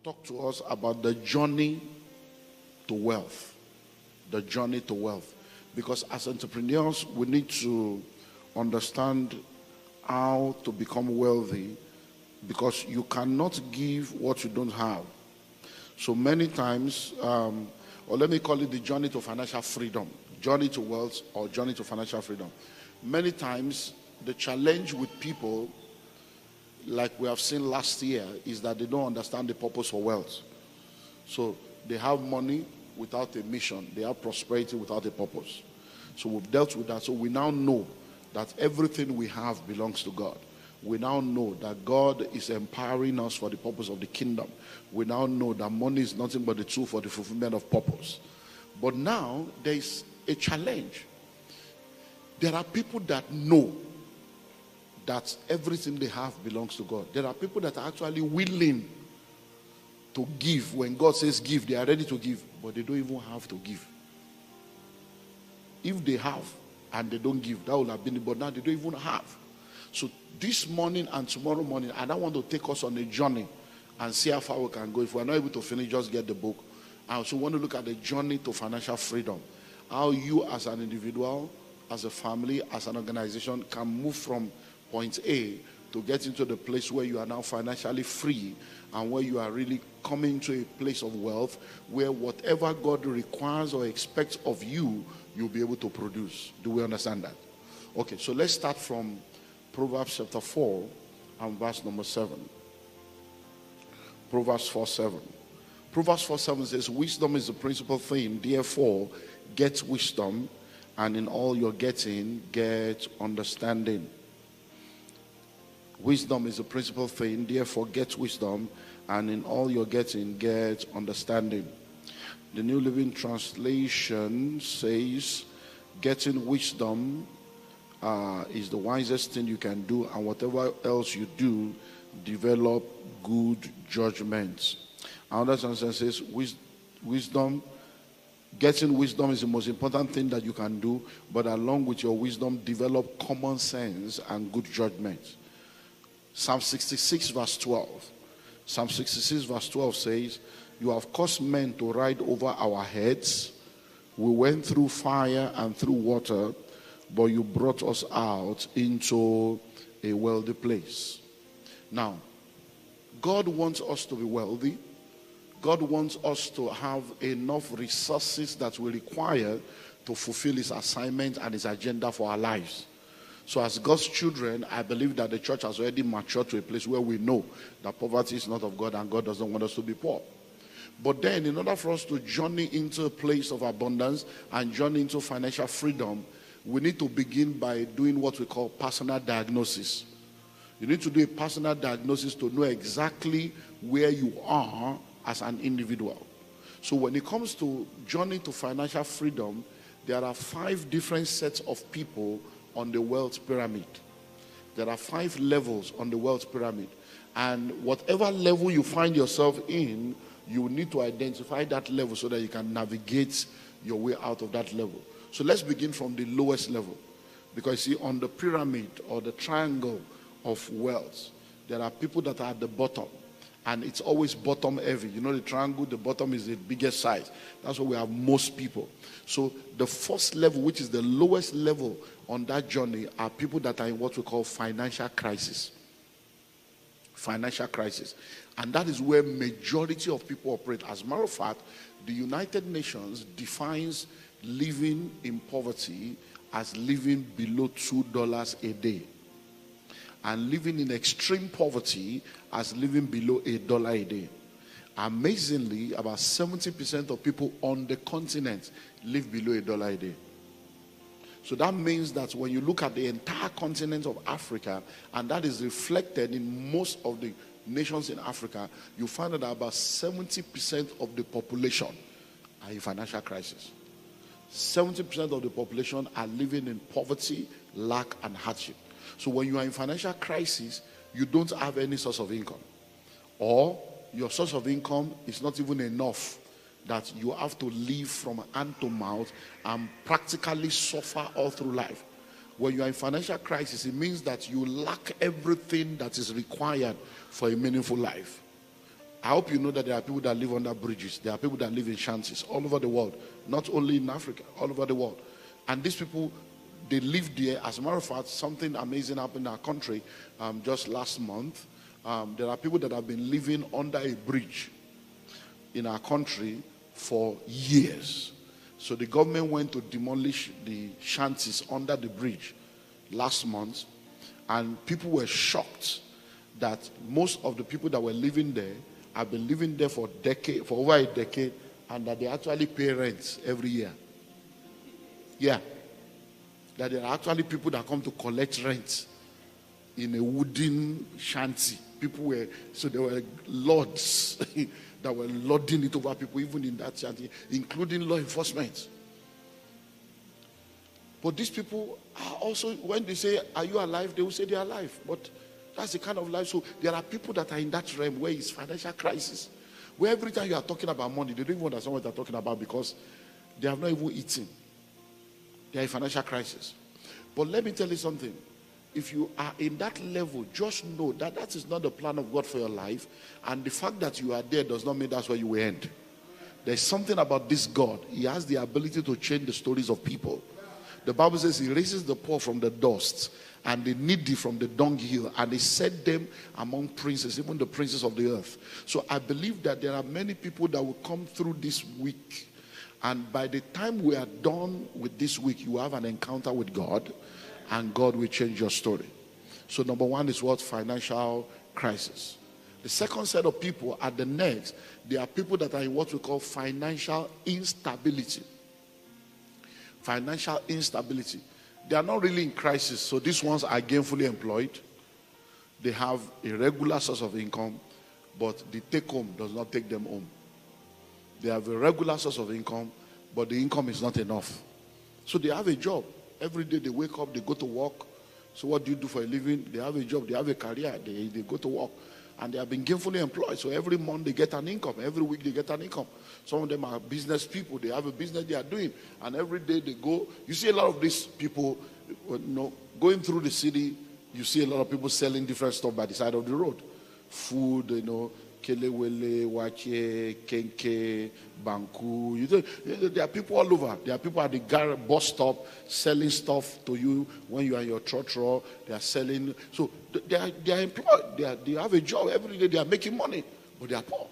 Talk to us about the journey to wealth. The journey to wealth. Because as entrepreneurs, we need to understand how to become wealthy, because you cannot give what you don't have. So many times, or let me call it the journey to financial freedom, journey to wealth or journey to financial freedom. Many times, the challenge with people, like we have seen last year, is that they don't understand the purpose for wealth. So they have money without a mission. They have prosperity without a purpose. So we've dealt with that. So we now know that everything we have belongs to God. We now know that God is empowering us for the purpose of the kingdom. We now know that money is nothing but the tool for the fulfillment of purpose. But now there is a challenge. There are people that know that everything they have belongs to God. There are people that are actually willing to give. When God says give, they are ready to give, but they don't even have to give. If they have and they don't give, that would have been it, but now they don't even have. So this morning and tomorrow morning, I want to take us on a journey and see how far we can go. If we're not able to finish, just get the book. I also want to look at the journey to financial freedom. How you as an individual, as a family, as an organization can move from point A to get into the place where you are now financially free, and where you are really coming to a place of wealth where whatever God requires or expects of you, you'll be able to produce. Do we understand that? Okay, so let's start from Proverbs chapter 4 and verse number 7. Proverbs 4:7. Proverbs 4:7 says, wisdom is the principal thing, therefore get wisdom, and in all you're getting, get understanding. Wisdom is the principal thing, therefore get wisdom, and in all you're getting, get understanding. The New Living Translation says, getting wisdom is the wisest thing you can do, and whatever else you do, develop good judgments. Another translation says, wisdom, getting wisdom is the most important thing that you can do, but along with your wisdom, develop common sense and good judgment. Psalm 66 verse 12. Psalm 66 verse 12 says, you have caused men to ride over our heads. We went through fire and through water, but you brought us out into a wealthy place. Now, God wants us to be wealthy. God wants us to have enough resources that we require to fulfill his assignment and his agenda for our lives. So as God's children, I believe that the church has already matured to a place where we know that poverty is not of God and God doesn't want us to be poor. But then in order for us to journey into a place of abundance and journey into financial freedom, we need to begin by doing what we call personal diagnosis. You need to do a personal diagnosis to know exactly where you are as an individual. So when it comes to journey to financial freedom, there are 5 different sets of people on the wealth pyramid. There are 5 levels on the wealth pyramid. And whatever level you find yourself in, you need to identify that level so that you can navigate your way out of that level. So let's begin from the lowest level. Because see, on the pyramid or the triangle of wealth, there are people that are at the bottom. And it's always bottom heavy. You know the triangle, the bottom is the biggest size. That's where we have most people. So the first level, which is the lowest level on that journey, are people that are in what we call financial crisis. Financial crisis. And that is where majority of people operate. As a matter of fact, the United Nations defines living in poverty as living below $2 a day. And living in extreme poverty as living below $1 a day. Amazingly, about 70% of people on the continent live below $1 a day. So that means that when you look at the entire continent of Africa, and that is reflected in most of the nations in Africa, you find that about 70% of the population are in financial crisis. 70% of the population are living in poverty, lack, and hardship. So when you are in financial crisis, you don't have any source of income. Or your source of income is not even enough, that you have to live from hand to mouth and practically suffer all through life. When you are in financial crisis, it means that you lack everything that is required for a meaningful life. I hope you know that there are people that live under bridges. There are people that live in shanties all over the world, not only in Africa, all over the world. And these people, they live there. As a matter of fact, something amazing happened in our country just last month. There are people that have been living under a bridge in our country for years. So the government went to demolish the shanties under the bridge last month, and people were shocked that most of the people that were living there have been living there for over a decade, and that they actually pay rent every year. Yeah. That there are actually people that come to collect rent in a wooden shanty. There were lords that were lording it over people, even in that shanty, including law enforcement. But these people are also, when they say, are you alive? They will say they are alive. But that's the kind of life. So there are people that are in that realm where it's financial crisis. Where every time you are talking about money, they don't even understand what they're talking about because they have not even eaten. They are in financial crisis. But let me tell you something. If you are in that level, just know that that is not the plan of God for your life. And the fact that you are there does not mean that's where you will end. There's something about this God. He has the ability to change the stories of people. The Bible says he raises the poor from the dust and the needy from the dunghill, and he set them among princes, even the princes of the earth. So I believe that there are many people that will come through this week, and by the time we are done with this week, you have an encounter with God, and God will change your story. So number one is what? Financial crisis. The second set of people at the next, they are people that are in what we call financial instability. Financial instability. They are not really in crisis. So these ones are gainfully employed. They have a regular source of income, but the take home does not take them home. They have a regular source of income, but the income is not enough. So they have a job. Every day they wake up, they go to work. So what do you do for a living? They have a job, they have a career, they go to work. And they have been gainfully employed. So every month they get an income. Every week they get an income. Some of them are business people. They have a business they are doing. And every day they go. You see a lot of these people, going through the city. You see a lot of people selling different stuff by the side of the road. Food, kelewele, wache, kenke, banku. There are people all over. There are people at the bus stop selling stuff to you when you are in your trotro. They are selling. So they are employed. They have a job every day. They are making money, but they are poor.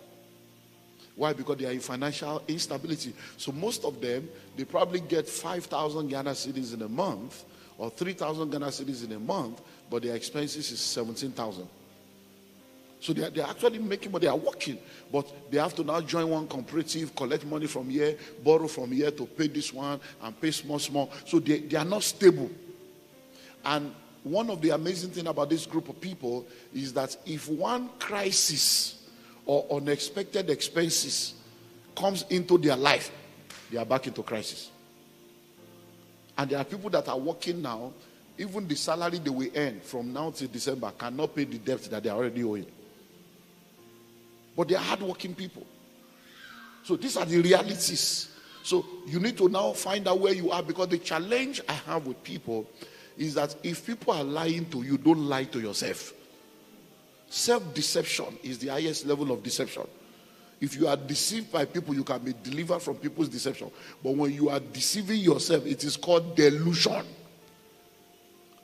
Why? Because they are in financial instability. So most of them, they probably get 5,000 Ghana cedis in a month or 3,000 Ghana cedis in a month, but their expenses is 17,000. So they are actually making money, they are working, but they have to now join one cooperative, collect money from here, borrow from here to pay this one and pay small. So they are not stable. And one of the amazing things about this group of people is that if one crisis or unexpected expenses comes into their life, they are back into crisis. And there are people that are working now, even the salary they will earn from now till December cannot pay the debt that they are already owing. But they are hardworking people. So these are the realities. So you need to now find out where you are, because the challenge I have with people is that if people are lying to you, don't lie to yourself. Self-deception is the highest level of deception. If you are deceived by people, you can be delivered from people's deception. But when you are deceiving yourself, it is called delusion.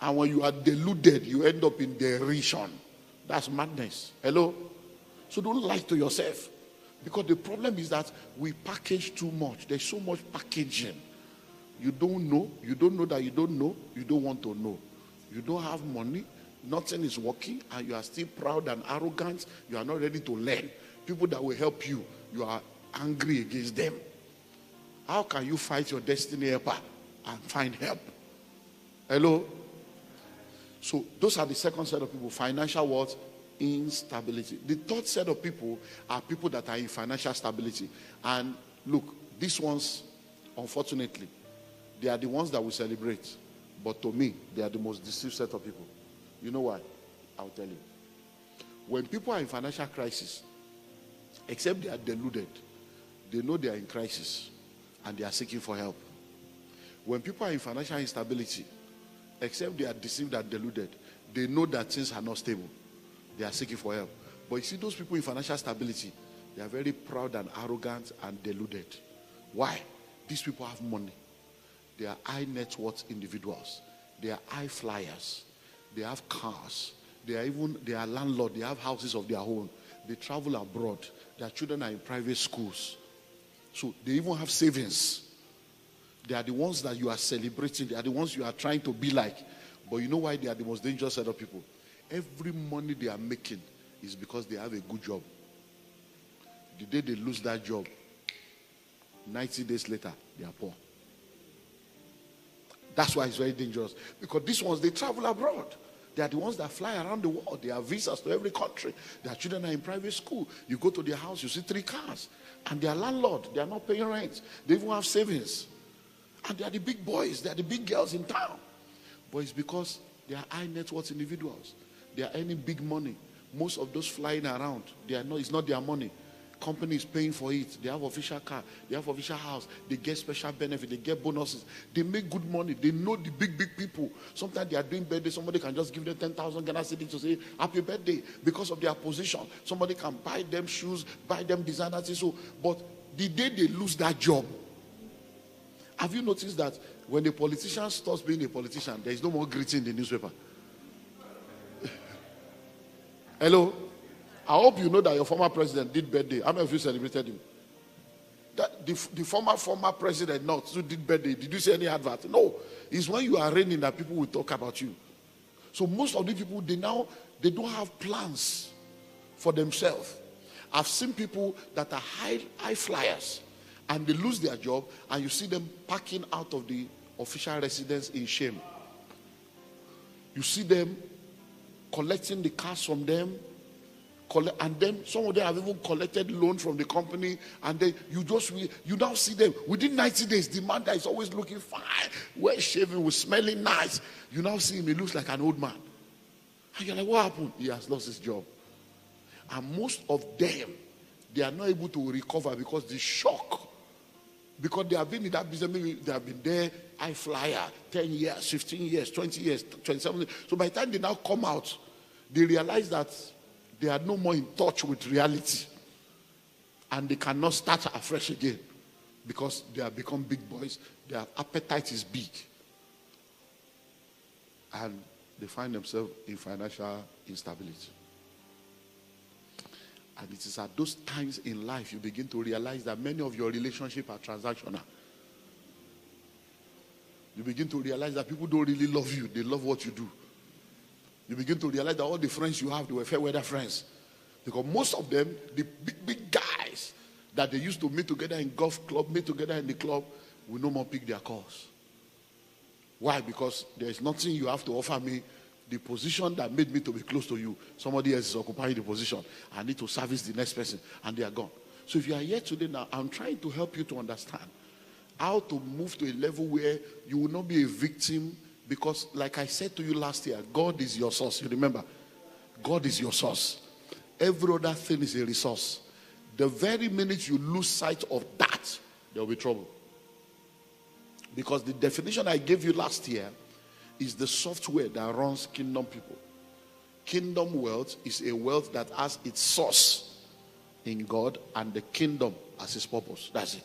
And when you are deluded, you end up in derision. That's madness. Hello? So don't lie to yourself. Because the problem is that we package too much. There's so much packaging. You don't know. You don't know that you don't know. You don't want to know. You don't have money. Nothing is working. And you are still proud and arrogant. You are not ready to learn. People that will help you, you are angry against them. How can you fight your destiny helper and find help? Hello? So those are the second set of people. Financial what? Instability. The third set of people are people that are in financial stability. And look, these ones, unfortunately, they are the ones that we celebrate. But to me, they are the most deceived set of people. You know why? I'll tell you. When people are in financial crisis, except they are deluded, they know they are in crisis and they are seeking for help. When people are in financial instability, except they are deceived and deluded, they know that things are not stable. They are seeking for help. But you see, those people in financial stability, they are very proud and arrogant and deluded. Why? These people have money. They are high net worth individuals. They are high flyers. They have cars. They are landlords. They have houses of their own. They travel abroad. Their children are in private schools. So they even have savings. They are the ones that you are celebrating. They are the ones you are trying to be like. But you know why they are the most dangerous set of people? Every money they are making is because they have a good job. The day they lose that job, 90 days later, they are poor. That's why it's very dangerous. Because these ones, they travel abroad. They are the ones that fly around the world. They have visas to every country. Their children are in private school. You go to their house, you see 3 cars. And they are landlord. They are not paying rent. They even have savings. And they are the big boys. They are the big girls in town. But it's because they are high net worth individuals. They are earning big money. Most of those flying around, it's not their money. Company is paying for it. They have official car. They have official house. They get special benefit. They get bonuses. They make good money. They know the big people. Sometimes they are doing birthday. Somebody can just give them 10,000 Ghana cedis to say happy birthday because of their position. Somebody can buy them shoes, buy them designers. So, but the day they lose that job, have you noticed that when a politician stops being a politician, there is no more greeting in the newspaper? Hello? I hope you know that your former president did birthday. How many of you celebrated him? The former president not who did birthday. Did you see any advert? No. It's when you are reigning that people will talk about you. So most of the people, they don't have plans for themselves. I've seen people that are high flyers and they lose their job and you see them packing out of the official residence in shame. You see them collecting the cash from them. And then some of them have even collected loan from the company, and then you now see them within 90 days. The man that is always looking fine, well shaven, with smelling nice, you now see him, he looks like an old man. And you're like, what happened? He has lost his job. And most of them, they are not able to recover because the shock, because they have been in that business, maybe they have been there, high flyer, 10 years, 15 years, 20 years, 27 years. So by the time they now come out, they realize that they are no more in touch with reality. And they cannot start afresh again because they have become big boys. Their appetite is big. And they find themselves in financial instability. And it is at those times in life you begin to realize that many of your relationships are transactional. You begin to realize that people don't really love you. They love what you do. You begin to realize that all the friends you have, they were fair weather friends. Because most of them, the big guys that they used to meet together in golf club, meet together in the club, will no more pick their calls. Why? Because there is nothing you have to offer me. The position that made me to be close to you, somebody else is occupying the position. I need to service the next person, and they are gone. So if you are here today now, I'm trying to help you to understand how to move to a level where you will not be a victim. Because like I said to you last year, God is your source. You remember? God is your source. Every other thing is a resource. The very minute you lose sight of that, there will be trouble. Because the definition I gave you last year is the software that runs kingdom people. Kingdom wealth is a wealth that has its source in God and the kingdom as its purpose. That's it.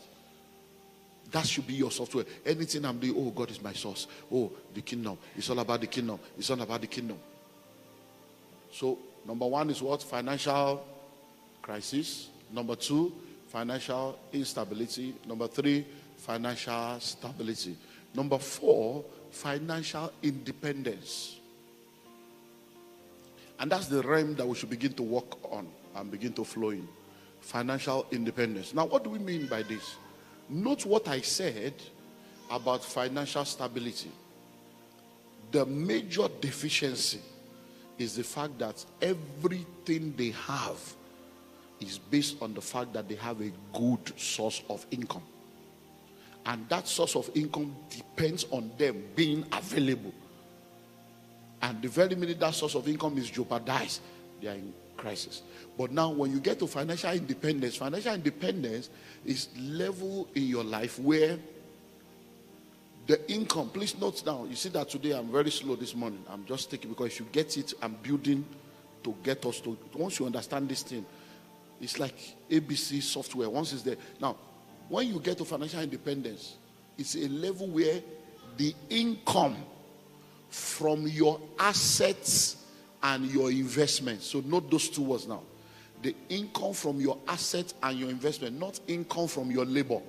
That should be your software. Anything I'm doing, oh, God is my source. Oh, the kingdom. It's all about the kingdom. It's all about the kingdom. So, number one is what? Financial crisis. Number two, financial instability. Number three, financial stability. Number four, financial independence. And that's the realm that we should begin to work on and begin to flow in. Financial independence. Now, what do we mean by this? Note what I said about financial stability. The major deficiency is the fact that everything they have is based on the fact that they have a good source of income. And that source of income depends on them being available. And the very minute that source of income is jeopardized, they are in crisis. But now when you get to financial independence is level in your life where the income, please note down, you see that today I'm very slow this morning. I'm just taking, because if you get it, I'm building to get us to, once you understand this thing, it's like ABC software. Once it's there. Now, when you get to financial independence, it's a level where the income from your assets and your investments. So note those two words now. The income from your assets and your investment, not income from your labor.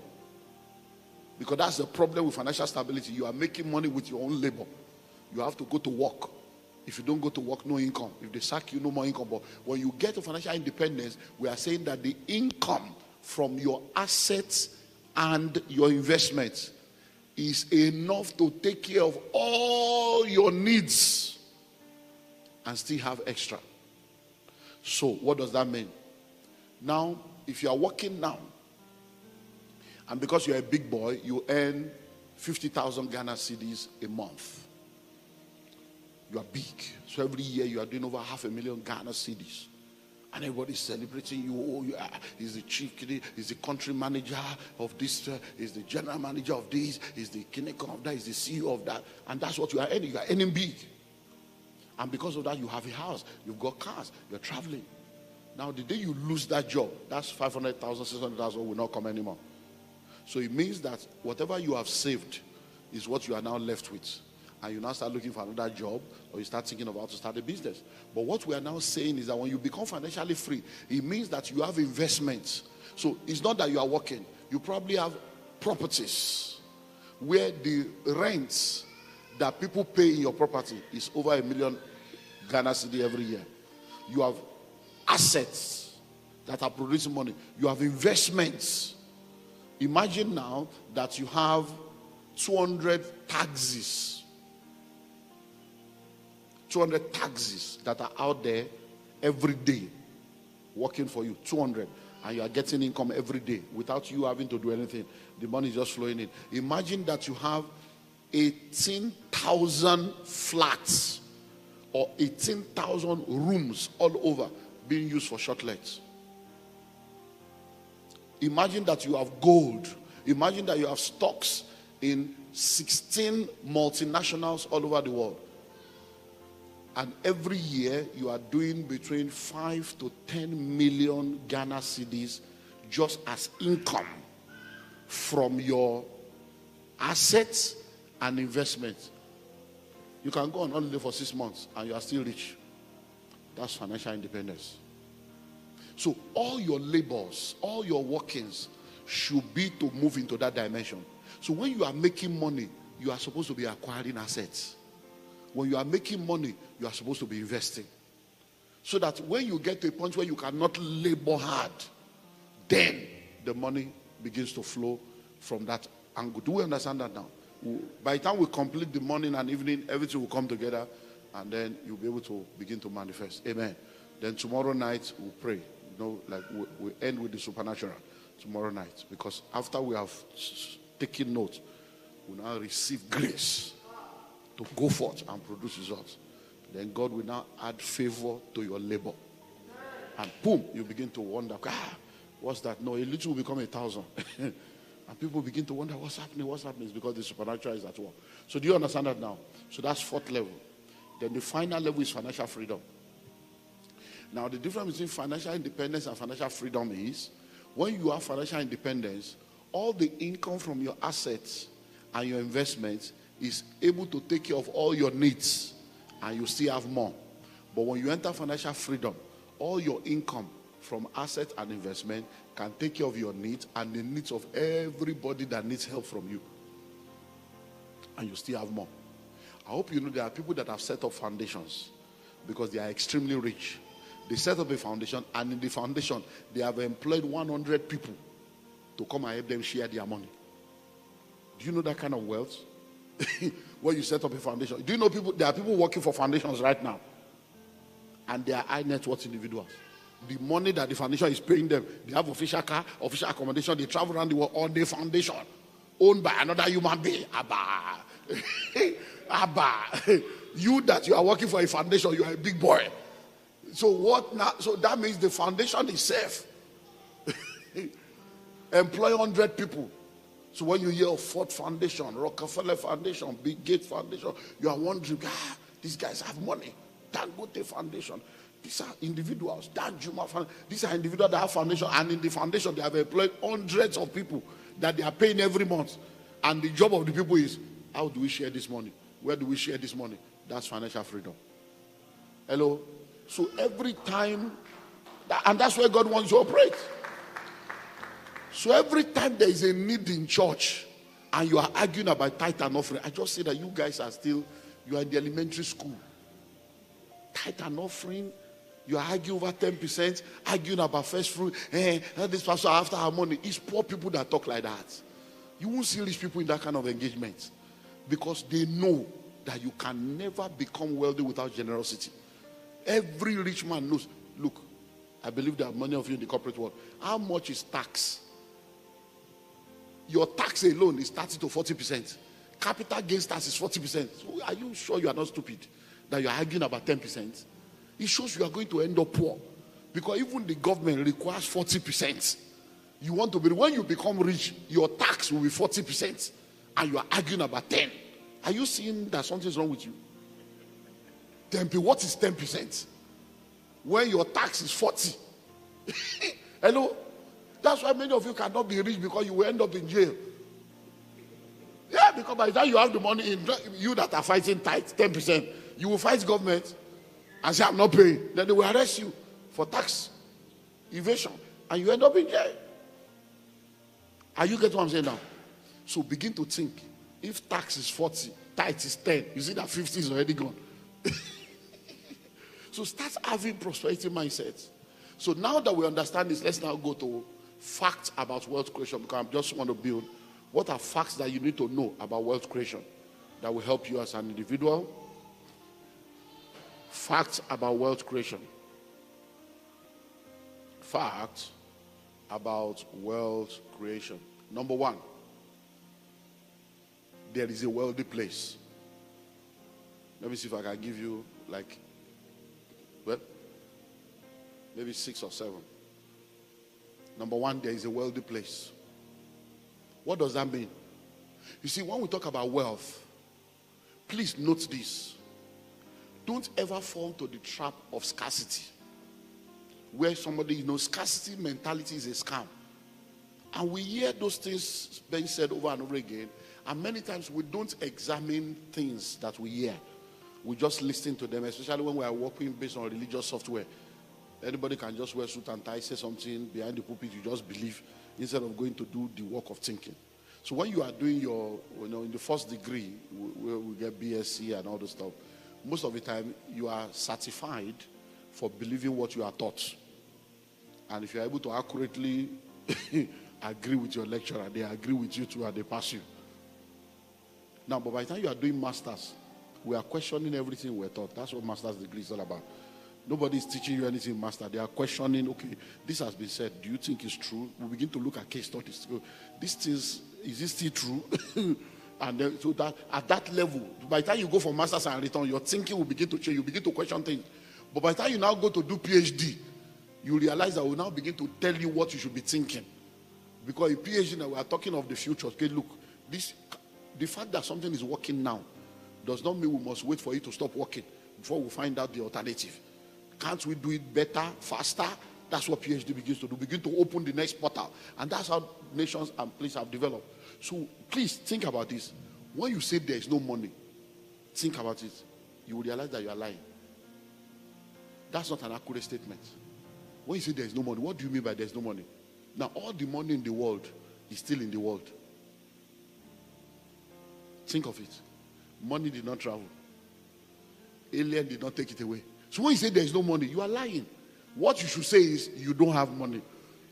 Because that's the problem with financial stability. You are making money with your own labor. You have to go to work. If you don't go to work, no income. If they sack you, no more income. But when you get to financial independence, we are saying that the income from your assets and your investments is enough to take care of all your needs and still have extra. So what does that mean? Now, if you are working now, and because you're a big boy, you earn 50,000 Ghana cedis a month. You are big. So every year you are doing over 500,000 Ghana cedis. And everybody's celebrating you. Oh, yeah, he's the chief, he's the country manager of this, he's the general manager of this, he's the kinecon of that, he's the CEO of that. And that's what you are earning. You are earning big. And because of that, you have a house, you've got cars, you're traveling. Now, the day you lose that job, that's 500,000, 600,000 will not come anymore. So it means that whatever you have saved is what you are now left with. And you now start looking for another job, or you start thinking about to start a business. But what we are now saying is that when you become financially free, it means that you have investments. So it's not that you are working. You probably have properties where the rents that people pay in your property is over 1 million Ghana cedi every year. You have assets that are producing money. You have investments. Imagine now that you have 200 taxis. 200 taxis that are out there every day working for you. 200. And you are getting income every day without you having to do anything. The money is just flowing in. Imagine that you have 18,000 flats or 18,000 rooms all over being used for short legs. Imagine that you have gold. Imagine that you have stocks in 16 multinationals all over the world. And every year you are doing between 5 to 10 million Ghana cedis just as income from your assets and investments. You can go on holiday for 6 months and you are still rich. That's financial independence. So all your labors, all your workings should be to move into that dimension. So when you are making money, you are supposed to be acquiring assets. When you are making money, you are supposed to be investing. So that when you get to a point where you cannot labor hard, then the money begins to flow from that angle. Do we understand that now? By the time we complete the morning and evening, everything will come together and then you'll be able to begin to manifest. Amen. Then tomorrow night we'll pray. You know, like we end with the supernatural tomorrow night. Because after we have taken note, we now receive grace to go forth and produce results. Then God will now add favor to your labor. And boom, you begin to wonder, what's that? No, a little will become 1,000. And people begin to wonder, what's happening? It's because the supernatural is at work. So do you understand that now? So that's 4th level. Then the final level is financial freedom. Now the difference between financial independence and financial freedom is, when you have financial independence, all the income from your assets and your investments is able to take care of all your needs, and you still have more. But when you enter financial freedom, all your income from assets and investment can take care of your needs and the needs of everybody that needs help from you, and you still have more. I hope you know there are people that have set up foundations because they are extremely rich. They set up a foundation, and in the foundation they have employed 100 people to come and help them share their money. Do you know that kind of wealth? When you set up a foundation, do you know there are people working for foundations right now, and they are high net worth individuals. The money that the foundation is paying them, they have official car, official accommodation, they travel around the world on the foundation, owned by another human being. Abba. Abba. You that you are working for a foundation, you are a big boy. So what now? So that means the foundation is safe. Employ 100 people. So when you hear of Ford Foundation, Rockefeller Foundation, Bill Gates Foundation, you are wondering, these guys have money. Dangote Foundation. These are individuals. These are individuals that have foundation, and in the foundation they have employed hundreds of people that they are paying every month. And the job of the people is, how do we share this money? Where do we share this money? That's financial freedom. Hello? So every time, and that's where God wants to operate. So every time there is a need in church and you are arguing about tithe and offering, I just say that you guys are still, you are in the elementary school. Tithe and offering, you are arguing over 10%, arguing about first fruit. This pastor after our money. It's poor people that talk like that. You won't see rich people in that kind of engagement, because they know that you can never become wealthy without generosity. Every rich man knows. Look, I believe that many of you in the corporate world, how much is tax? Your tax alone is 30 to 40%. Capital gains tax is 40%. So are you sure you are not stupid that you are arguing about 10%? It shows you are going to end up poor, because even the government requires 40%. You want to be, when you become rich, your tax will be 40%, and you are arguing about 10. Are you seeing that something's wrong with you? 10%. What is 10%? When your tax is 40. Hello? That's why many of you cannot be rich, because you will end up in jail. Yeah, because by the time you have the money, you that are fighting tithe, 10%, you will fight government and say, I'm not paying. Then they will arrest you for tax evasion, and you end up in jail. Are you getting what I'm saying now? So begin to think. If tax is 40, tithe is 10, you see that 50 is already gone. So start having prosperity mindsets. So now that we understand this, let's now go to facts about wealth creation, because I just want to build. What are facts that you need to know about wealth creation that will help you as an individual? Facts about wealth creation. Facts about wealth creation. Number one, there is a wealthy place. Let me see if I can give you maybe 6 or 7. Number one, there is a wealthy place. What does that mean? You see, when we talk about wealth, please note this. Don't ever fall into the trap of scarcity, where somebody, scarcity mentality is a scam. And we hear those things being said over and over again, and many times we don't examine things that we hear. We just listen to them, especially when we are working based on religious software. Anybody can just wear suit and tie, say something behind the pulpit, you just believe, instead of going to do the work of thinking. So when you are doing your, in the first degree, we get BSc and all the stuff, most of the time you are certified for believing what you are taught. And if you are able to accurately agree with your lecturer, they agree with you too, and they pass you. Now, but by the time you are doing masters, we are questioning everything we're taught. That's what master's degree is all about. Nobody is teaching you anything, master. They are questioning, okay, this has been said. Do you think it's true? We begin to look at case studies. These things, is this still true? And then, so that at that level, by the time you go for masters and return, your thinking will begin to change. You begin to question things. But by the time you now go to do PhD, you realize that we now begin to tell you what you should be thinking. Because in PhD now, we are talking of the future. Okay, look, the fact that something is working now does not mean we must wait for it to stop working before we find out the alternative. Can't we do it better, faster? That's what PhD begins to do. Begin to open the next portal. And that's how nations and places have developed. So please think about this. When you say there is no money, think about it. You will realize that you are lying. That's not an accurate statement. When you say there is no money, what do you mean by there is no money? Now, all the money in the world is still in the world. Think of it. Money did not travel. Alien did not take it away. So when you say there is no money, you are lying. What you should say is you don't have money.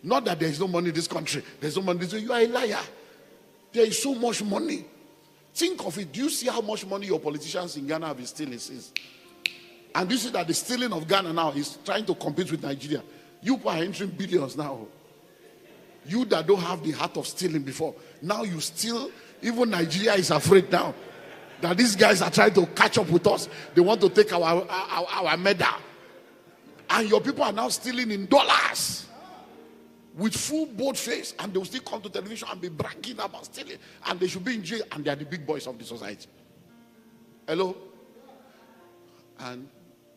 Not that there is no money in this country. There's no money in this country. You are a liar. There is so much money. Think of it. Do you see how much money your politicians in Ghana have been stealing since? And do you see that the stealing of Ghana now is trying to compete with Nigeria? You are entering billions now. You that don't have the heart of stealing before, now you steal. Even Nigeria is afraid now that these guys are trying to catch up with us. They want to take our medal. And your people are now stealing in dollars with full bold face, and they will still come to television and be bragging about stealing, and they should be in jail, and they are the big boys of the society. Hello? And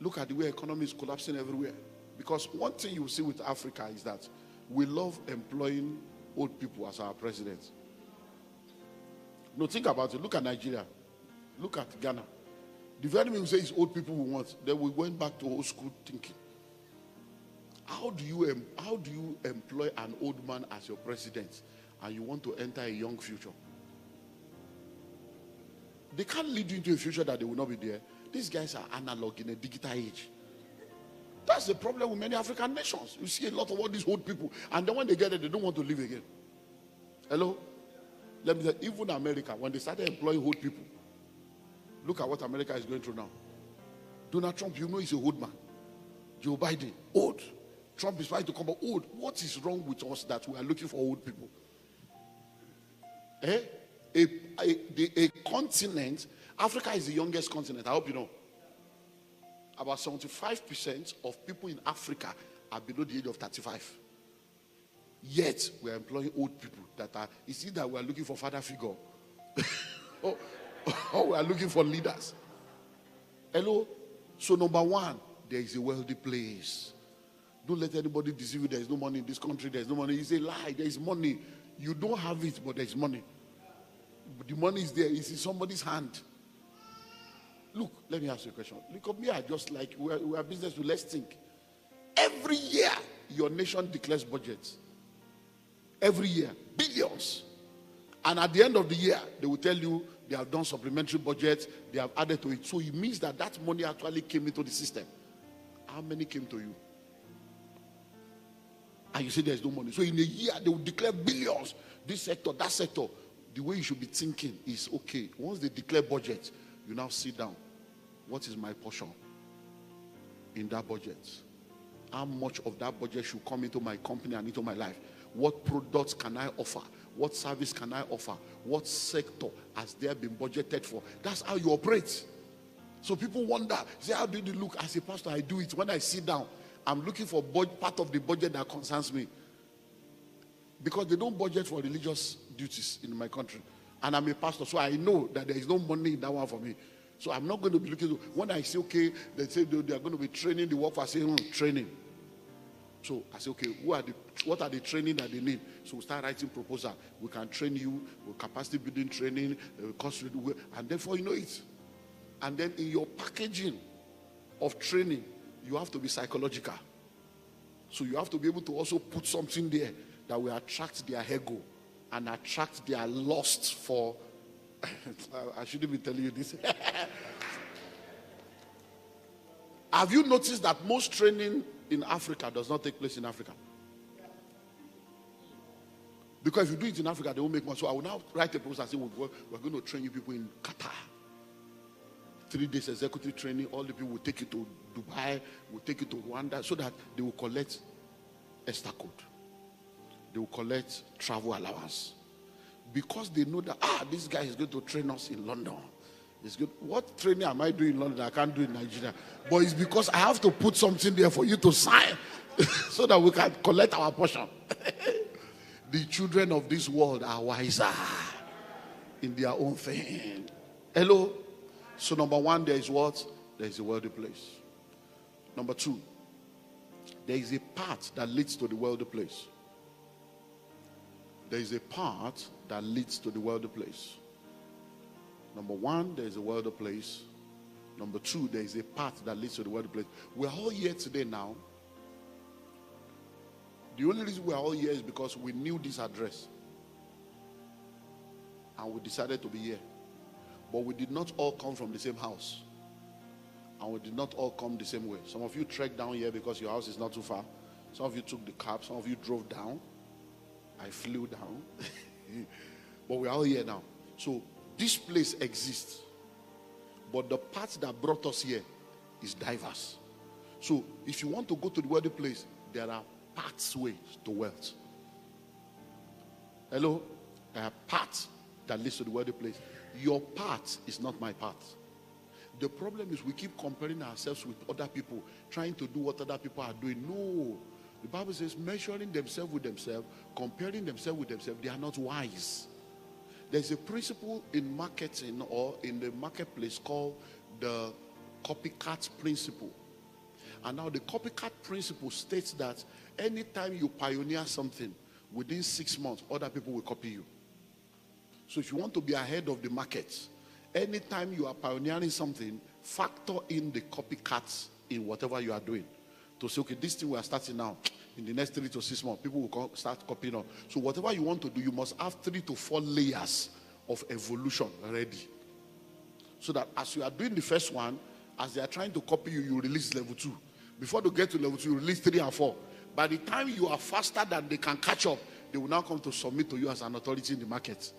Look at the way economy is collapsing everywhere. Because one thing you see with Africa is that we love employing old people as our presidents. No, think about it. Look at Nigeria. Look at Ghana. The very thing we say is old people we want. Then we went back to old school thinking. How do you employ an old man as your president and you want to enter a young future? They can't lead you into a future that they will not be there. These guys are analog in a digital age. That's the problem with many African nations. You see a lot of all these old people, and then when they get there, they don't want to live again. Hello? Let me tell you, even America, when they started employing old people, look at what America is going through now. Donald Trump, you know he's a old man. Joe Biden, old. Trump is trying to come back old. What is wrong with us that we are looking for old people? A continent, Africa is the youngest continent. I hope you know. About 75% of people in Africa are below the age of 35. Yet, we are employing old people that are, you see that we are looking for father figure. or we are looking for leaders. Hello? So number one, there is a wealthy place. Don't let anybody deceive you. There is no money in this country. There is no money. It's a lie. There is money. You don't have it, but there is money. But the money is there. It's in somebody's hand. Look, let me ask you a question. Look at me. I just like, we are business. Let's think. Every year, your nation declares budgets. Every year. Billions. And at the end of the year, they will tell you they have done supplementary budgets. They have added to it. So it means that that money actually came into the system. How many came to you? And you say there's no money. So in a year, they will declare billions. This sector, that sector. The way you should be thinking is, okay, once they declare budget, you now sit down. What is my portion in that budget? How much of that budget should come into my company and into my life? What products can I offer? What service can I offer? What sector has there been budgeted for? That's how you operate. So people wonder, say, how do you look? As a pastor, I do it. When I sit down, I'm looking for part of the budget that concerns me. Because they don't budget for religious duties in my country. And I'm a pastor, so I know that there is no money in that one for me. So I'm not going to be looking to, when I say, okay, they say they are going to be training the workforce, I say, training. So I say, okay, what are the training that they need? So we start writing proposal. We can train you, with capacity building training, cost, and therefore you know it. And then in your packaging of training, you have to be psychological. So you have to be able to also put something there that will attract their ego and attract their lust for, I shouldn't be telling you this. Have you noticed that most training in Africa does not take place in Africa? Because if you do it in Africa, they won't make money. So I will now write a proposal and say, we're going to train you people in Qatar. 3 days executive training. All the people will take you to Dubai, will take you to Rwanda, so that they will collect Esther code. They will collect travel allowance. Because they know that, this guy is going to train us in London. It's good. What training am I doing in London? I can't do in Nigeria. But it's because I have to put something there for you to sign so that we can collect our portion. The children of this world are wiser in their own thing. Hello? So number one, there is what? There is a wealthy place. Number two, there is a path that leads to the wealthy place. There is a path that leads to the wealthy place. Number one, there is a wealthy place. Number two, there is a path that leads to the wealthy place. We're all here today now. The only reason we're all here is because we knew this address. And we decided to be here. But we did not all come from the same house. And we did not all come the same way. Some of you trekked down here because your house is not too far. Some of you took the cab. Some of you drove down. I flew down. But we're all here now. So this place exists. But the path that brought us here is diverse. So if you want to go to the wealthy place, there are pathways to wealth. Hello? There are paths that leads to the wealthy place. Your path is not my path. The problem is we keep comparing ourselves with other people, trying to do what other people are doing. No. The Bible says measuring themselves with themselves, comparing themselves with themselves, they are not wise. There's a principle in marketing or in the marketplace called the copycat principle. And now the copycat principle states that anytime you pioneer something, within 6 months, other people will copy you. So if you want to be ahead of the market, anytime you are pioneering something, factor in the copycats in whatever you are doing. To say, okay, this thing we are starting now, in the next 3 to 6 months, people will start copying on. So whatever you want to do, you must have 3 to 4 layers of evolution ready. So that as you are doing the first one, as they are trying to copy you, you release level 2. Before they get to level 2, you release 3 and 4. By the time you are faster than they can catch up, they will now come to submit to you as an authority in the market.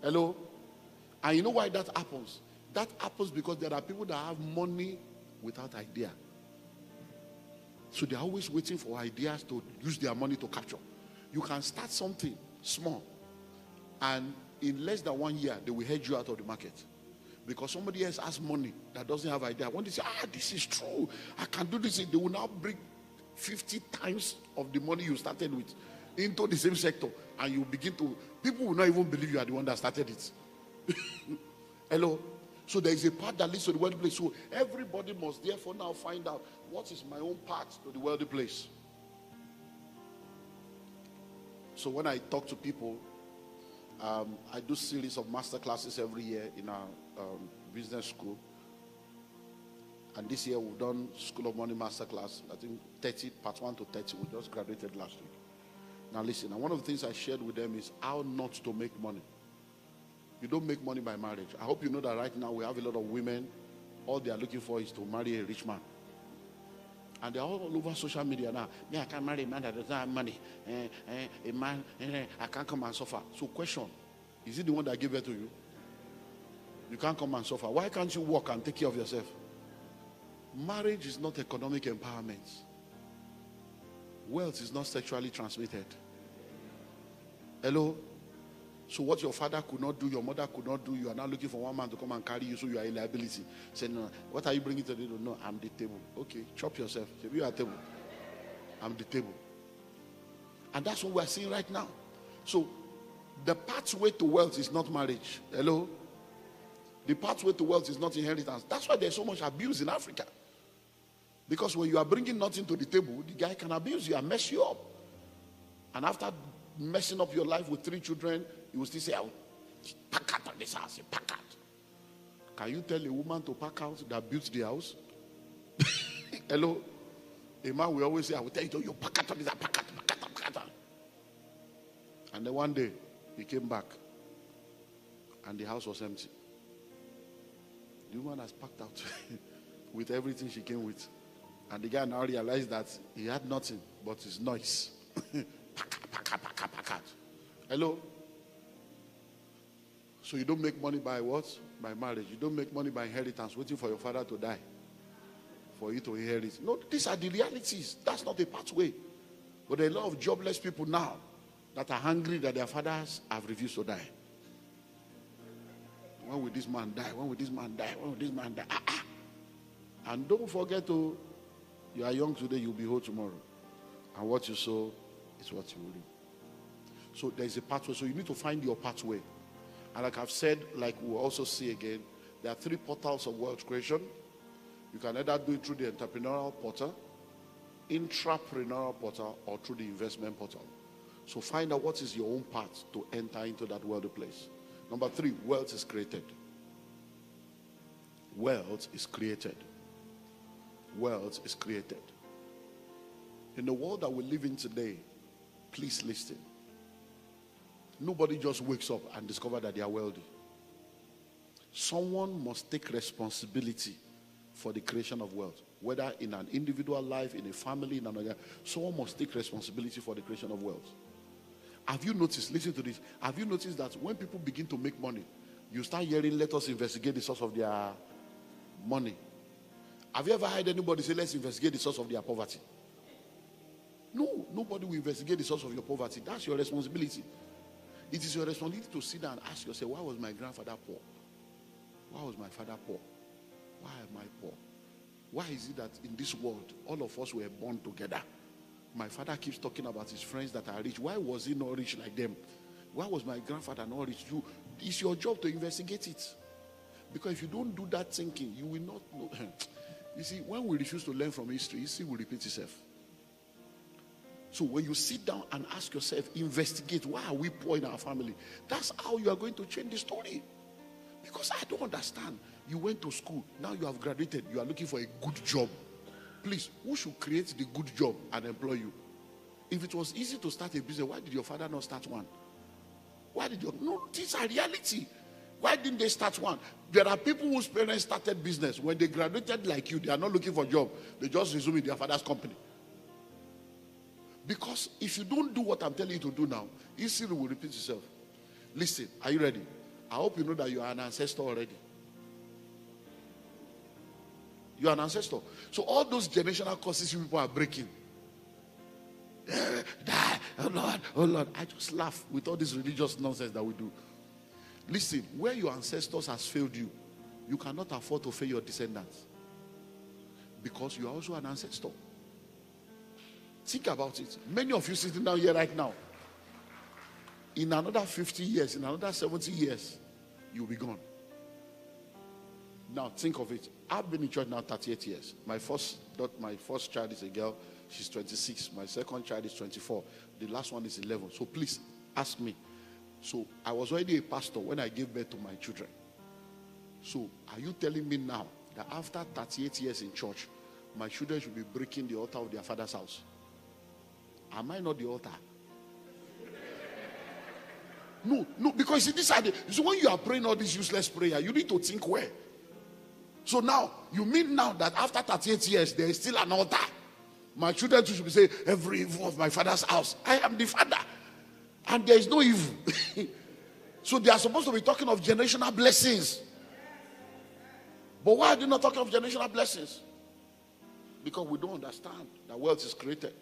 Hello? And you know why that happens? That happens because there are people that have money without idea. So they're always waiting for ideas to use their money to capture. You can start something small, and in less than 1 year, they will hedge you out of the market. Because somebody else has money that doesn't have idea. When they say, this is true, I can do this, they will now bring 50 times of the money you started with into the same sector, and you begin to, people will not even believe you are the one that started it. Hello? So there is a path that leads to the wealthy place. So everybody must therefore now find out, what is my own path to the wealthy place? So when I talk to people, I do series of master classes every year in our business school. And this year we've done School of Money Master Class. I think 30, part 1 to 30. We just graduated last week. Now listen, and one of the things I shared with them is how not to make money. You don't make money by marriage. I hope you know that right now we have a lot of women, all they are looking for is to marry a rich man. And they're all over social media now. Me, I can't marry a man that doesn't have money. A man, I can't come and suffer. So question, is it the one that gave birth to you? You can't come and suffer. Why can't you work and take care of yourself? Marriage is not economic empowerment. Wealth is not sexually transmitted. Hello? So what your father could not do, your mother could not do, you are now looking for one man to come and carry you, so you are a liability. Say, no, what are you bringing to the table? No, I'm the table. Okay, chop yourself. Say, you are table. I'm the table. And that's what we are seeing right now. So the pathway to wealth is not marriage. Hello? The pathway to wealth is not inheritance. That's why there's so much abuse in Africa. Because when you are bringing nothing to the table, the guy can abuse you and mess you up. And after messing up your life with 3 children, you will still say, "I'll pack out of this house." Pack out. Can you tell a woman to pack out that built the house? Hello? A man will always say, "I will tell you, pack out of this house, pack out. And then one day, he came back, and the house was empty. The woman has packed out with everything she came with. And the guy now realized that he had nothing but his noise. Pack out. Hello? So you don't make money by what? By marriage. You don't make money by inheritance, waiting for your father to die for you to inherit. No, these are the realities. That's not a pathway. But there are a lot of jobless people now that are hungry that their fathers have refused to die. When will this man die? When will this man die? When will this man die? And don't forget, you are young today, you'll be old tomorrow. And what you sow is what you will reap. So there is a pathway. So you need to find your pathway. And like I've said, like we'll also see again, there are 3 portals of wealth creation. You can either do it through the entrepreneurial portal, intrapreneurial portal, or through the investment portal. So find out what is your own path to enter into that wealthy place. Number 3, wealth is created. Wealth is created. Wealth is created. In the world that we live in today, please listen. Nobody just wakes up and discovers that they are wealthy. Someone must take responsibility for the creation of wealth. Whether in an individual life, in a family, in another, someone must take responsibility for the creation of wealth. Have you noticed, listen to this, have you noticed that when people begin to make money, you start hearing, let us investigate the source of their money. Have you ever heard anybody say, let's investigate the source of their poverty? No, nobody will investigate the source of your poverty. That's your responsibility. It is your responsibility to sit down and ask yourself, why was my grandfather poor? Why was my father poor? Why am I poor? Why is it that in this world, all of us were born together? My father keeps talking about his friends that are rich. Why was he not rich like them? Why was my grandfather not rich? It's your job to investigate it. Because if you don't do that thinking, you will not know. You see, when we refuse to learn from history will repeat itself. So when you sit down and ask yourself, investigate, why are we poor in our family? That's how you are going to change the story. Because I don't understand. You went to school, now you have graduated, you are looking for a good job. Please, who should create the good job and employ you? If it was easy to start a business, why did your father not start one? No, these are reality. Why didn't they start one? There are people whose parents started business. When they graduated like you, they are not looking for a job. They just resume in their father's company. Because if you don't do what I'm telling you to do now, history will repeat itself. Listen, are you ready? I hope you know that you are an ancestor already. You are an ancestor. So all those generational curses you people are breaking. Die, oh Lord, oh Lord. I just laugh with all this religious nonsense that we do. Listen, where your ancestors has failed you, you cannot afford to fail your descendants. Because you are also an ancestor. Think about it. Many of you sitting down here right now, in another 50 years, in another 70 years, you'll be gone. Now think of it. I've been in church now 38 years. My first child is a girl. She's 26. My second child is 24. The last one is 11. So please ask me. So I was already a pastor when I gave birth to my children. So are you telling me now that after 38 years in church, my children should be breaking the altar of their father's house? Am I not the altar? No, because see, these are so when you are praying all this useless prayer, you need to think where. So now, you mean now that after 38 years, there is still an altar? My children should be saying, every evil of my father's house. I am the father. And there is no evil. So they are supposed to be talking of generational blessings. But why are they not talking of generational blessings? Because we don't understand that wealth is created.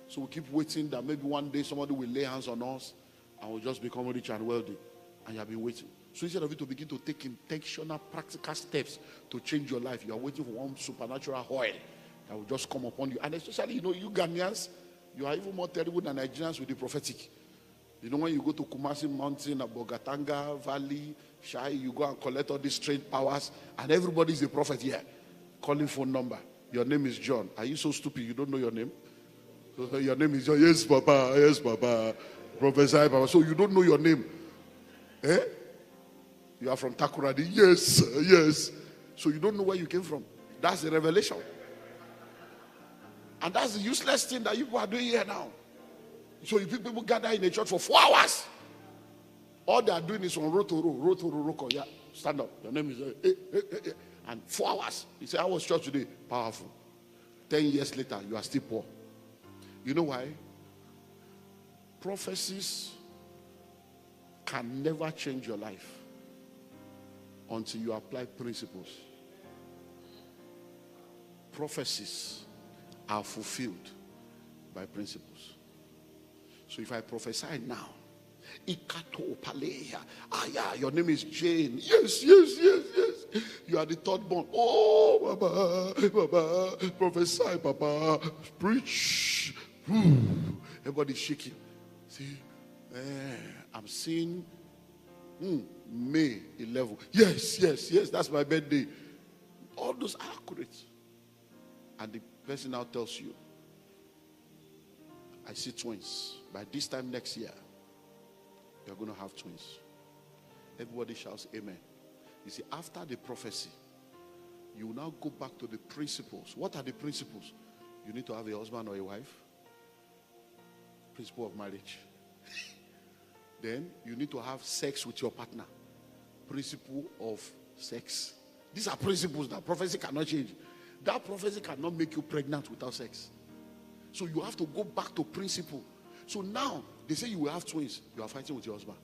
So we keep waiting that maybe one day somebody will lay hands on us and we'll just become rich and wealthy. And you have been waiting. So instead of you to begin to take intentional, practical steps to change your life, you are waiting for one supernatural oil that will just come upon you. And especially, you Ghanaians, you are even more terrible than Nigerians with the prophetic. You know, when you go to Kumasi Mountain, Bogatanga Valley, Shai, you go and collect all these strange powers, and everybody is a prophet here. Calling phone number. Your name is John. Are you so stupid you don't know your name? So your name is John. Yes, Papa. Yes, Papa. Professor Papa. So you don't know your name. Eh? You are from Takoradi. Yes, yes. So you don't know where you came from. That's the revelation. And that's the useless thing that you people are doing here now. So you people gather in a church for 4 hours. All they are doing is on road to road. Yeah, stand up. Your name is and 4 hours. You say, I was church today. Powerful. 10 years later, you are still poor. You know why? Prophecies can never change your life until you apply principles. Prophecies are fulfilled by principles. So if I prophesy now, your name is Jane. Yes. You are the third born. Oh, Baba, prophesy, Papa, preach. Everybody's shaking. See, I'm seeing May 11. Yes, that's my birthday. All those are accurate. And the person now tells you, I see twins. By this time next year, you're going to have twins. Everybody shouts amen. You see, after the prophecy, you will now go back to the principles. What are the principles? You need to have a husband or a wife. Principle of marriage. Then you need to have sex with your partner. Principle of sex. These are principles that prophecy cannot change. That prophecy cannot make you pregnant without sex. So you have to go back to principle. So now, they say you will have twins. You are fighting with your husband.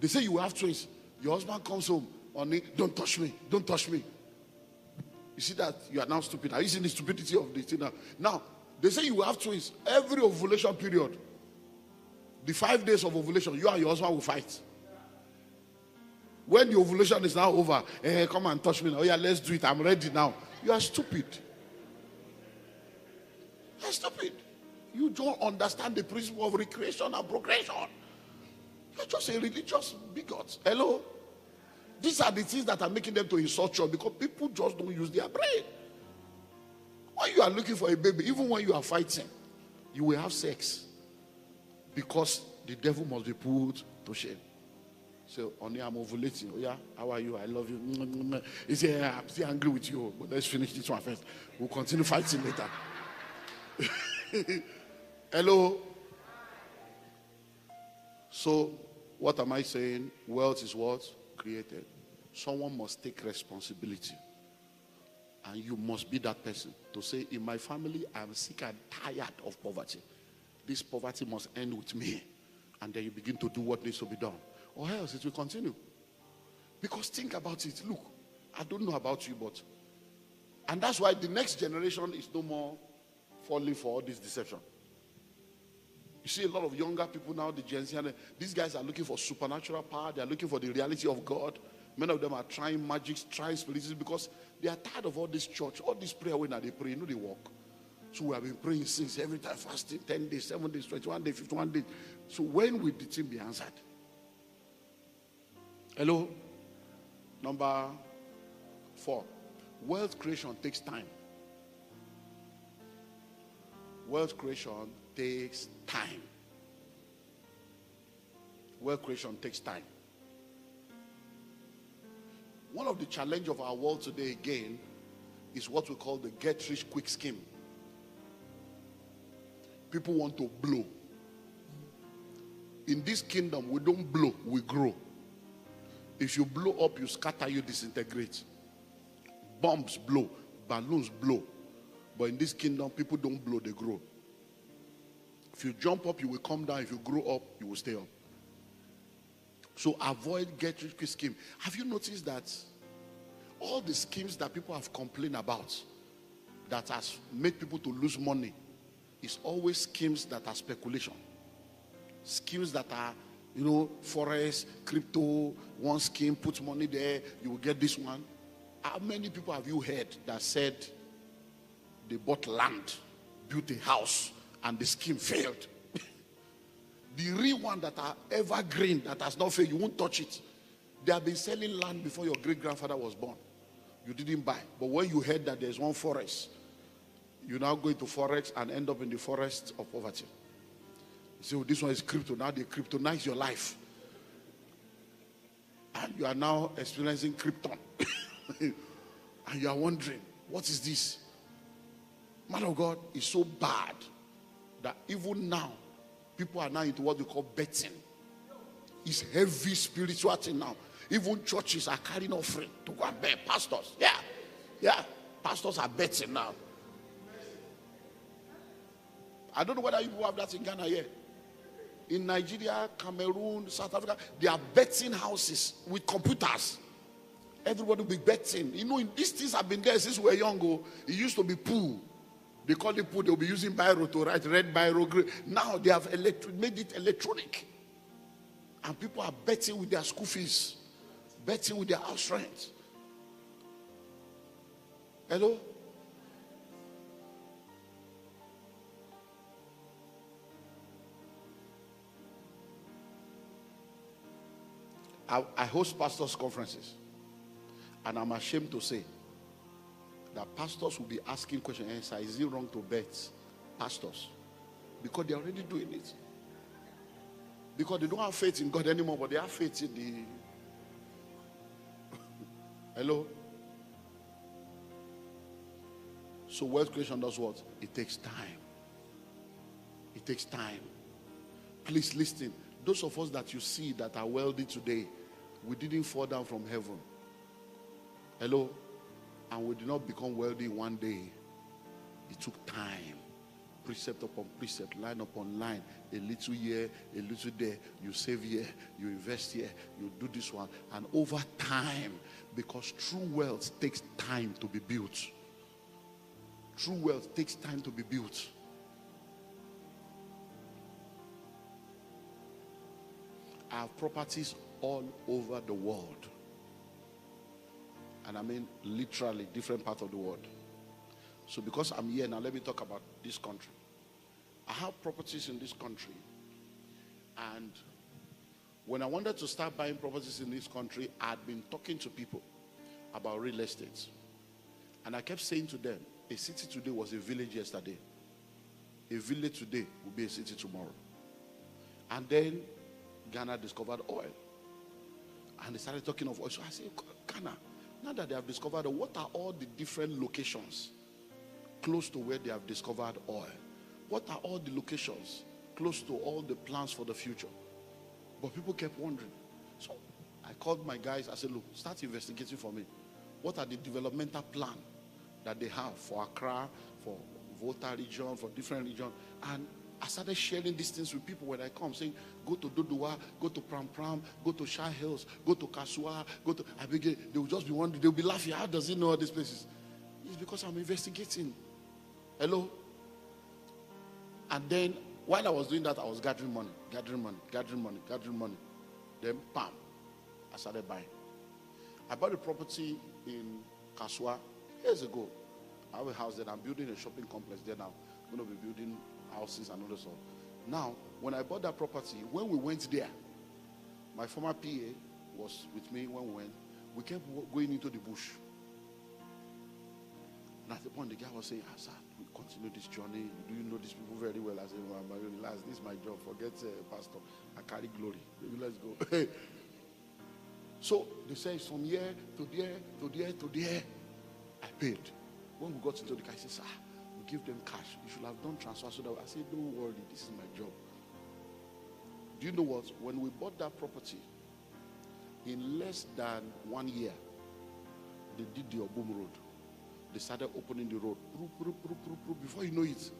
They say you will have twins. Your husband comes home. Don't touch me. Don't touch me. You see that? You are now stupid. Are you seeing the stupidity of the thing now? Now, they say you will have twins. Every ovulation period, the 5 days of ovulation, you and your husband will fight. When the ovulation is now over, come and touch me now. Oh yeah, let's do it. I'm ready now. You are stupid. You are stupid. You don't understand the principle of recreation and progression. You're just a religious bigot. Hello? These are the things that are making them to insult you because people just don't use their brain. When you are looking for a baby, even when you are fighting, you will have sex. Because the devil must be put to shame. So, only I'm ovulating. Oh, yeah, how are you? I love you. He said, yeah, I'm still angry with you, but let's finish this one first. We'll continue fighting later. Hello? So, what am I saying? Wealth is what? Created. Someone must take responsibility. And you must be that person to say, in my family, I'm sick and tired of poverty. This poverty must end with me. And then you begin to do what needs to be done. Or else it will continue. Because think about it. Look, I don't know about you, but... And that's why the next generation is no more falling for all this deception. You see a lot of younger people now, the Gen Z, these guys are looking for supernatural power. They are looking for the reality of God. Many of them are trying magic, trying spiritualism because they are tired of all this church, all this prayer when they pray, you know they walk. So we have been praying since every time fasting, 10 days, 7 days, 21 days, 51 days. So when will the thing be answered? Hello? Number 4. Wealth creation takes time. Wealth creation takes time. Wealth creation takes time. One of the challenges of our world today again is what we call the get rich quick scheme. People want to blow. In this kingdom, we don't blow, we grow. If you blow up, you scatter, you disintegrate. Bombs blow, balloons blow. But in this kingdom, people don't blow, they grow. If you jump up, you will come down. If you grow up, you will stay up. So avoid get rich quick scheme. Have you noticed that all the schemes that people have complained about that has made people to lose money is always schemes that are speculation. Schemes that are, forex, crypto, one scheme, put money there, you will get this one. How many people have you heard that said they bought land, built a house, and the scheme failed? The real one that are evergreen, that has not failed, you won't touch it. They have been selling land before your great-grandfather was born. You didn't buy. But when you heard that there's one forest, you now go into forex and end up in the forest of poverty. You say, oh, this one is crypto. Now they kryptonize your life. And you are now experiencing krypton. And you are wondering, what is this? Man of God is so bad that even now, people are now into what we call betting. It's heavy spiritual thing now. Even churches are carrying offering to go and bet. Pastors, yeah. Pastors are betting now. I don't know whether you have that in Ghana here. In Nigeria, Cameroon, South Africa, they are betting houses with computers. Everybody will be betting. These things have been there since we were young. It used to be pool. They call it pool. They'll be using biro to write, red biro, green. Now they have made it electronic. And people are betting with their school fees. Betting with their house rent. Hello? I host pastors' conferences. And I'm ashamed to say that pastors will be asking questions. Sir, is it wrong to bet? Pastors. Because they're already doing it. Because they don't have faith in God anymore, but they have faith in the... Hello? So wealth creation does what? It takes time. It takes time. Please listen. Those of us that you see that are wealthy today, we didn't fall down from heaven. Hello? And we did not become wealthy one day. It took time. Precept upon precept, line upon line. A little here, a little there. You save here, you invest here, you do this one. And over time, because true wealth takes time to be built. True wealth takes time to be built. I have properties all over the world. And I mean literally different parts of the world. So because I'm here now, let me talk about this country. I have properties in this country. And when I wanted to start buying properties in this country, I had been talking to people about real estate. And I kept saying to them, A city today was a village yesterday. A village today will be a city tomorrow. And then Ghana discovered oil. And they started talking of oil. So I said, Ghana, now that they have discovered oil, what are all the different locations close to where they have discovered oil? What are all the locations close to all the plans for the future? But people kept wondering. So I called my guys. I said, look, start investigating for me. What are the developmental plan that they have for Accra, for Volta region, for different regions? And I started sharing these things with people when I come, saying, go to Dodua, go to Pram Pram, go to Shah Hills, go to Kasua, go to... They will just be wondering, they will be laughing, how does he know all these places? It's because I'm investigating. Hello? And then, while I was doing that, I was gathering money. Then, bam, I started buying. I bought a property in Kasua years ago. I have a house there. I'm building a shopping complex there now. I'm going to be building houses and all that stuff. Now, when I bought that property, when we went there, my former PA was with me when we went. We kept going into the bush. And at the point, the guy was saying, sir, we continue this journey. Do you know these people very well? I said, well, relax, this is my job. Forget pastor. I carry glory. Maybe let's go. So they said, from here to there, to there, to there. I paid. When we got into the car, I said, sir, we give them cash. You should have done transfer. So that I said, don't worry, this is my job. Do you know what? When we bought that property, in less than 1 year, they did the Obum Road. They started opening the road. Before you know it,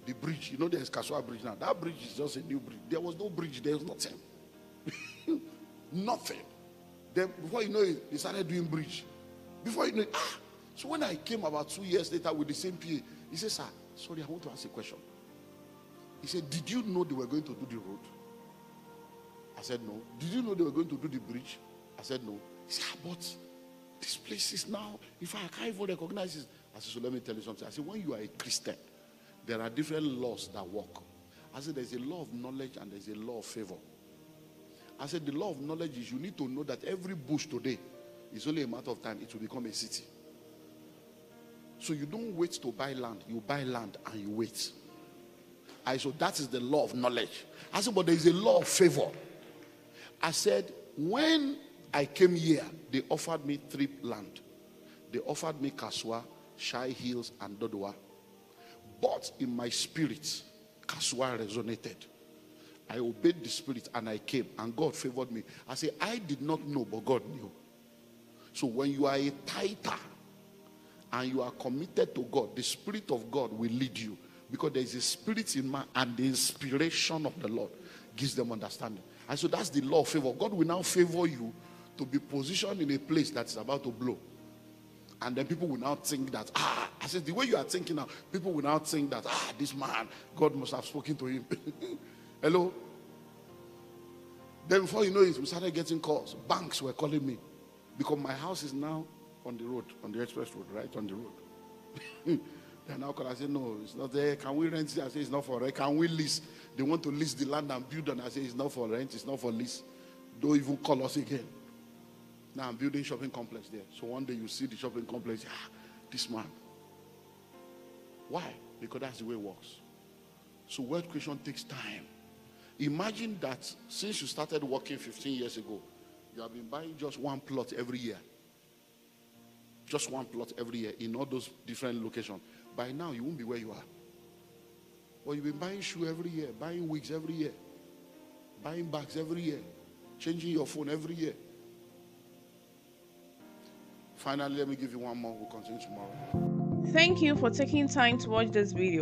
the bridge, you know there's Kasua Bridge now. That bridge is just a new bridge. There was no bridge, there was nothing. Nothing. Then before you know it, they started doing bridge. Before you know it, so when I came about 2 years later with the same PA, he said, sir, sorry, I want to ask a question. He said, did you know they were going to do the road? I said, no. Did you know they were going to do the bridge? I said, no. He said, but this place is now, if I can't even recognize it. I said, so let me tell you something. I said, when you are a Christian, there are different laws that work. I said, there's a law of knowledge and there's a law of favor. I said, the law of knowledge is you need to know that every bush today is only a matter of time. It will become a city. So you don't wait to buy land. You buy land and you wait. I said, that is the law of knowledge. I said, but there is a law of favor. I said, when I came here, they offered me 3 land. They offered me Kasua, Shai Hills, and Dodua. But in my spirit, Kasua resonated. I obeyed the spirit and I came and God favored me. I said, I did not know, but God knew. So when you are a tither and you are committed to God, the Spirit of God will lead you. Because there is a spirit in man and the inspiration of the Lord gives them understanding. And so that's the law of favor. God will now favor you to be positioned in a place that is about to blow. And then people will now think that, I said, the way you are thinking now, people will now think that, this man, God must have spoken to him. Hello? Then before you know it, we started getting calls. Banks were calling me. Because my house is now on the road, on the express road, right on the road. They're now calling. I said, no, it's not there. Can we rent it? I said, it's not for rent. Can we lease? They want to lease the land and build on. I said, it's not for rent. It's not for lease. Don't even call us again. Now I'm building shopping complex there. So one day you see the shopping complex. This man. Why? Because that's the way it works. So wealth creation takes time. Imagine that since you started working 15 years ago, you have been buying just one plot every year. Just one plot every year in all those different locations. By now, you won't be where you are. Well, you've been buying shoes every year, buying wigs every year, buying bags every year, changing your phone every year. Finally, let me give you one more. We'll continue tomorrow. Thank you for taking time to watch this video.